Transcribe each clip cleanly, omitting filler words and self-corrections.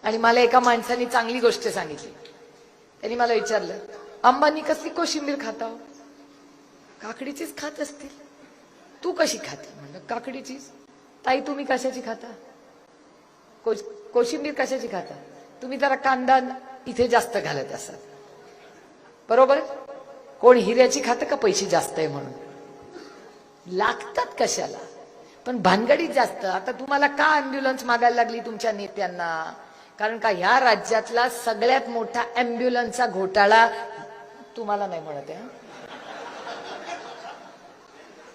आणि मला एका माणसाने चांगली गोष्ट सांगितली. त्यांनी मला विचारलं, अंबानी कसली कोशिंबीर खाता हो? काकडीचीच खात असतील. तू कशी खाते? म्हणलं काकडीचीच. ताई तुम्ही कशाची खाता? कोशिंबीर कशाची खाता? तुम्ही जरा कांदा इथे जास्त घालत असाल. बरोबर. कोण हिऱ्याची खातं का पैसे जास्त आहे म्हणून? लागतात कशाला, पण भानगडीत जास्त. आता तुम्हाला का अँब्युलन्स मागायला लागली तुमच्या नेत्यांना? कारण का ह्या राज्यातला सगळ्यात मोठा अँब्युलन्सचा घोटाळा तुम्हाला नाही म्हणत आहे,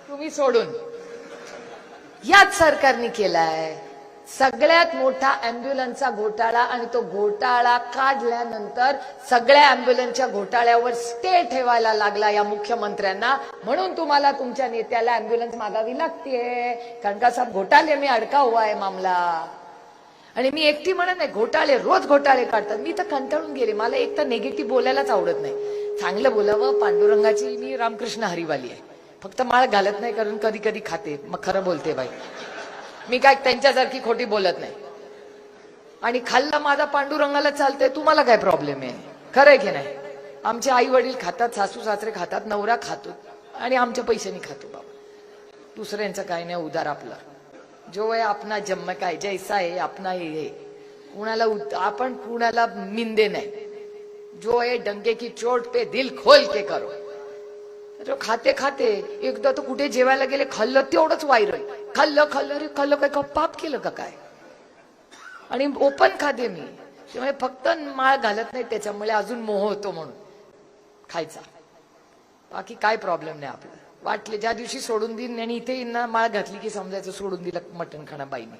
तुम्ही सोडून याच सरकारने केलाय. सगळ्यात मोठा अँब्युलन्सचा घोटाळा, आणि तो घोटाळा काढल्यानंतर सगळ्या अँब्युलन्सच्या घोटाळ्यावर स्टे ठेवायला लागला या मुख्यमंत्र्यांना. म्हणून तुम्हाला तुमच्या नेत्याला अँब्युलन्स मागावी लागतेय, कारण का सब घोटाळे में अडका हुआ है मामला. आणि मी एकटी म्हणत नाही, घोटाळे रोज घोटाळे काढतात. मी तर कंटाळून गेले. मला एक तर निगेटिव्ह बोलायलाच आवडत नाही. चांगलं बोलावं. पांडुरंगाची मी रामकृष्ण हरिवाली आहे, फक्त माळ घालत नाही, कारण कधी कधी खाते. मग खरं बोलते बाई, मी काय त्यांच्यासारखी खोटी बोलत नाही. आणि खाल्लं माझा पांडुरंगाला चालतंय, तुम्हाला काय प्रॉब्लेम आहे? खरं आहे की नाही? आमचे आई वडील खातात, सासू सासरे खातात, नवरा खातो, आणि आमच्या पैशानी खातो बाबा. दुसऱ्यांचं काय नाही, उदार आपला. जो आहे अपना जन्म काय जैसा आहे अपना हे. कुणाला आपण कुणाला मिंदे नाही. जो आहे डंके की चोट पे दिल खोल के करो. जो खाते खाते एकदा तर कुठे जेवायला गेले, खाल्लं तेवढंच व्हायरल. खाल्लं खाल्लं रे खाल्लं, काय पाप केलं का काय? आणि ओपन खाते मी, त्यामुळे फक्त माळ घालत नाही, त्याच्यामुळे अजून मोह होतो म्हणून खायचा. बाकी काय प्रॉब्लेम नाही आपला. वाटले ज्या दिवशी सोडून देईन आणि इथे ना माळ घातली की समजायचं सोडून दिलं मटण खाणं बाईने.